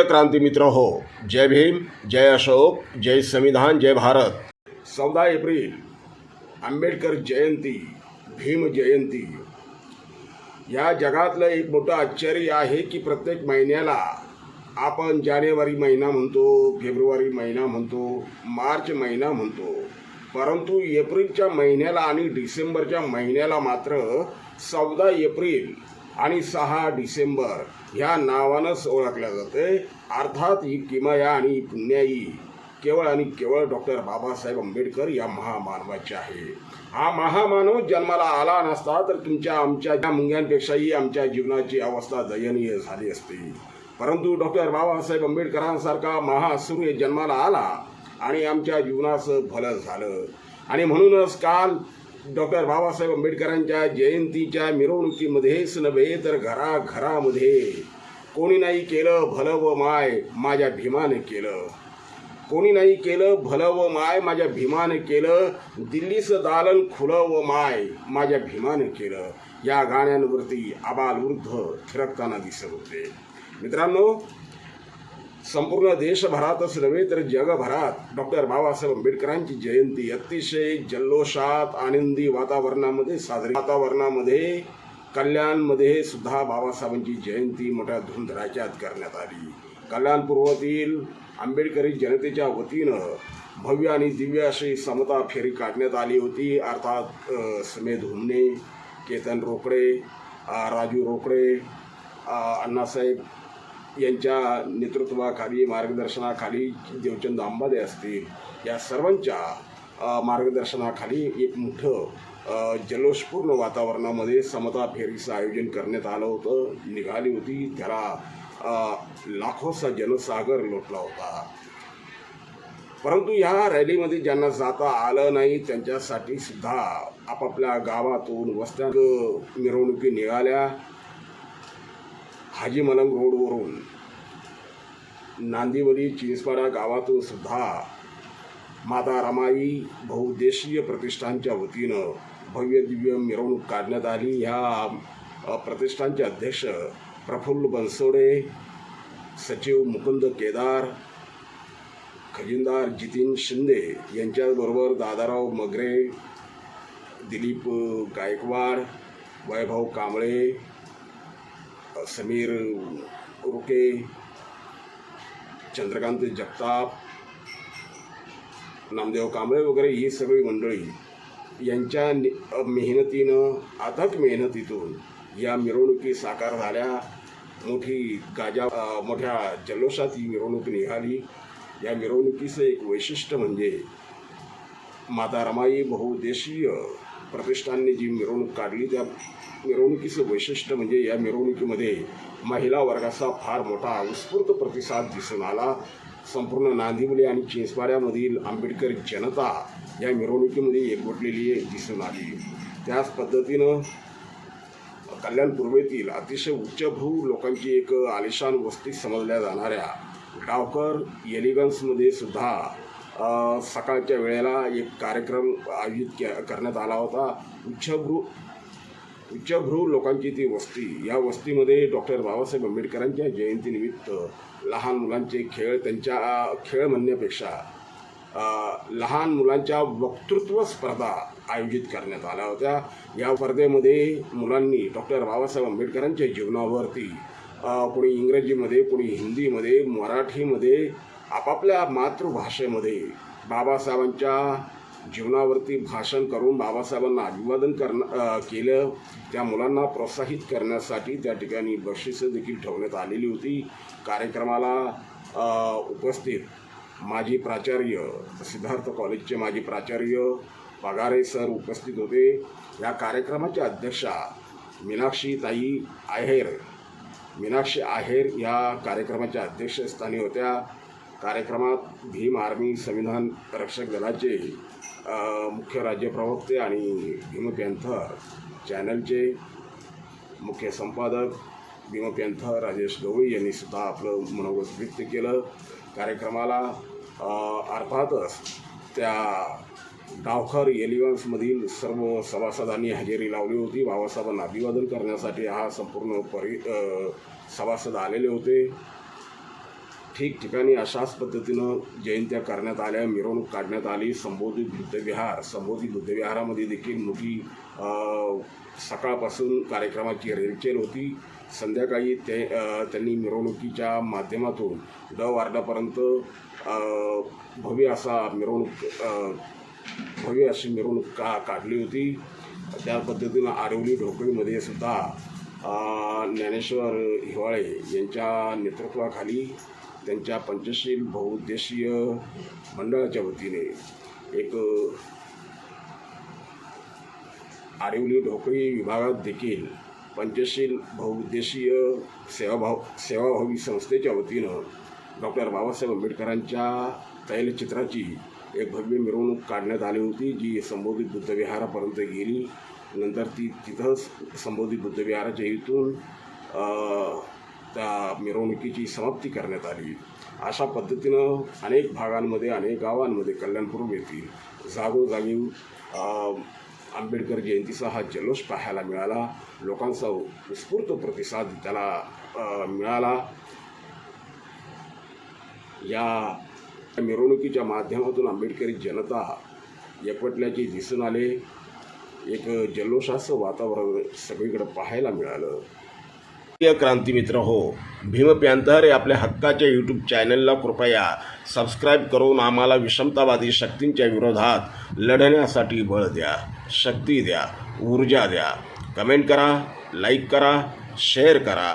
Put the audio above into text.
प्रिय क्रांती मित्र हो, जय भीम, जय अशोक, जय संविधान, जय भारत। 14 एप्रिल आंबेडकर जयंती, भीम जयंती। या जगातलं एक मोठं आश्चर्य आहे की प्रत्येक महिन्याला आपण जानेवारी महिना म्हणतो, फेब्रुवारी महिना म्हणतो, मार्च महिना म्हणतो, परंतु एप्रिलच्या महिन्याला आणि डिसेंबरच्या महिन्याला मात्र 14 एप्रिल आणि 6 डिसेंबर ह्या नावानंच ओळखल्या जाते। अर्थात ही किमया आणि पुण्याई केवळ आणि केवळ डॉक्टर बाबासाहेब आंबेडकर या महामानवाची आहे। हा महामानव जन्माला आला नसता तर तुमच्या आमच्या मुंग्यांपेक्षाही आमच्या जीवनाची अवस्था दयनीय झाली असती, परंतु डॉक्टर बाबासाहेब आंबेडकरांसारखा महासूर्य जन्माला आला आणि आमच्या जीवनाचं भलं झालं। आणि म्हणूनच काल डॉक्टर बाबासाहेब आंबेडकरांच्या जयंतीच्या मिरवणुकीमध्येच नव्हे तर घराघरामध्ये कोणी नाही केलं भलं व माय माझ्या भीमाने केलं, कोणी नाही केलं भलं व माय माझ्या भीमाने केलं, दिल्लीचं दालन खुलं व माय माझ्या भीमाने केलं, या गाण्यांवरती आबालवृद्ध थिरकताना दिसत होते। मित्रांनो, संपूर्ण देशभरातच नव्हे तर जगभरात डॉक्टर बाबासाहेब आंबेडकरांची जयंती अतिशय जल्लोषात आनंदी वातावरणामध्ये वातावरणामध्ये कल्याणमध्ये सुद्धा बाबासाहेबांची जयंती मोठ्या धूमधडाक्यात करण्यात आली। कल्याणपूर्वातील आंबेडकरी जनतेच्या वतीनं भव्य आणि दिव्य अशी समता फेरी काढण्यात आली होती। अर्थात समेध हुमणे, केतन रोकडे, राजू रोकडे, अण्णासाहेब यांच्या नेतृत्वाखाली मार्गदर्शनाखाली देवचंद आंबादे असतील, या सर्वांच्या मार्गदर्शनाखाली एक मोठं जल्लोषपूर्ण वातावरणामध्ये समता फेरीचं आयोजन करण्यात आलं होतं, निघाली होती। त्याला लाखोचा जनसागर लोटला होता। परंतु या रॅलीमध्ये ज्यांना जाता आलं नाही त्यांच्यासाठी सुद्धा आपापल्या गावातून वस्त्यात मिरवणुकी निघाल्या। हाजी मलंग रोडवरून नांदिवली चिंचपाडा गावातून सुद्धा माता रमाई बहुउद्देशीय प्रतिष्ठानच्या वतीनं भव्य दिव्य मिरवणूक काढण्यात आली। ह्या प्रतिष्ठानचे अध्यक्ष प्रफुल्ल बनसोडे, सचिव मुकुंद केदार, खजिनदार जितीन शिंदे यांच्याबरोबर दादाराव मगरे, दिलीप गायकवाड, वैभव कांबळे, समीर रुके, चंद्रकांत जगताप, नामदेव कांबळे वगैरे ही सगळी मंडळी यांच्या मेहनतीनं, अथक मेहनतीतून या मिरवणुकी साकार झाल्या। मोठ्या जल्लोषात ही मिरवणूक निघाली। या मिरवणुकीचं एक वैशिष्ट्य म्हणजे माता रमाई बहुउद्देशीय प्रतिष्ठानने जी मिरवणूक काढली, त्या मिरवणुकीचं वैशिष्ट्य म्हणजे या मिरवणुकीमध्ये महिला वर्गाचा फार मोठा उत्स्फूर्त प्रतिसाद दिसून आला। संपूर्ण नांदिवली आणि चिंचपाड्यामधील आंबेडकर जनता या मिरवणुकीमध्ये एकवटलेली दिसून आली। त्याच पद्धतीनं कल्याणपूर्वेतील अतिशय उच्चभ्रू लोकांची एक आलिशान वस्ती समजल्या जाणाऱ्या डावकर एलिगन्समध्ये सुद्धा सकाळच्या वेळेला एक कार्यक्रम आयोजित करण्यात आला होता। उच्चभ्रू लोकांची ती वस्ती, या वस्तीमध्ये डॉक्टर बाबासाहेब आंबेडकरांच्या जयंतीनिमित्त लहान मुलांचे खेळ, त्यांच्या खेळ म्हणण्यापेक्षा लहान मुलांच्या वक्तृत्व स्पर्धा आयोजित करण्यात आल्या होत्या। या स्पर्धेमध्ये मुलांनी डॉक्टर बाबासाहेब आंबेडकरांच्या जीवनावरती कोणी इंग्रजीमध्ये, कोणी हिंदीमध्ये, मराठीमध्ये, आपापल्या मातृभाषेमध्ये बाबासाहेबांच्या जीवनावरती भाषण करून बाबासाहेबांना अभिवादन केलं। त्या मुलांना प्रोत्साहित करण्यासाठी त्या ठिकाणी बक्षिसं देखील ठेवण्यात आलेली होती। कार्यक्रमाला उपस्थित माजी प्राचार्य, सिद्धार्थ कॉलेजचे माजी प्राचार्य पगारे सर उपस्थित होते। या कार्यक्रमाच्या अध्यक्षा मीनाक्षी आहेर या कार्यक्रमाच्या अध्यक्षस्थानी होत्या। कार्यक्रमात भीम आर्मी संविधान रक्षक दलाचे मुख्य राज्य प्रवक्ते आणि भीम पॅन्थर चॅनलचे मुख्य संपादक भीम पॅन्थर राजेश गवई यांनी सुद्धा आपलं मनोगत व्यक्त केलं। कार्यक्रमाला अर्थातच त्या डावखर एलिगन्समधील सर्व सभासदांनी हजेरी लावली होती। बाबासाहेबांना अभिवादन करण्यासाठी हा संपूर्ण सभासद आलेले होते। ठिकठिकाणी अशाच पद्धतीनं जयंत्या करण्यात आल्या, मिरवणूक काढण्यात आली. संबोधित बुद्धविहारामध्ये देखील मोठी सकाळपासून कार्यक्रमाची रेलचेल होती. संध्याकाळी त्यांनी मिरवणुकीच्या माध्यमातून वार्डापर्यंत भव्य अशी मिरवणूक काढली होती. त्या पद्धतीनं आरवली ढोकळीमध्ये सुद्धा ज्ञानेश्वर हिवाळे यांच्या नेतृत्वाखाली त्यांच्या पंचशील बहुउद्देशीय मंडळाच्या वतीने एक आरवली ढोकळी विभागात देखील पंचशील बहुउद्देशीय सेवाभावी संस्थेच्या वतीनं डॉक्टर बाबासाहेब आंबेडकरांच्या तैलचित्राची एक भव्य मिरवणूक काढण्यात आली होती, जी संबोधित बुद्धविहारापर्यंत गेली. नंतर ती तिथंच संबोधित बुद्धविहाराच्या इथून त्या मिरवणुकीची समाप्ती करण्यात आली. अशा पद्धतीनं अनेक भागांमध्ये, अनेक गावांमध्ये, कल्याणपूर्व येथील जागोजागी आंबेडकर जयंतीचा हा जल्लोष पाहायला मिळाला. लोकांचा उत्स्फूर्त प्रतिसाद त्याला मिळाला. या मिरवणुकीच्या माध्यमातून आंबेडकरी जनता एकवटल्याचे दिसून आले. एक जल्लोषाचं वातावरण सगळीकडे पाहायला मिळालं. प्रिय क्रांती मित्र हो, भीम पॅंथर या आपल्या हक्काच्या यूट्यूब चॅनलला कृपया सबस्क्राईब करून आम्हाला विषमतावादी शक्तींच्या विरोधात लढण्यासाठी बळ द्या, शक्ती द्या, ऊर्जा द्या. कमेंट करा, लाईक करा, शेअर करा.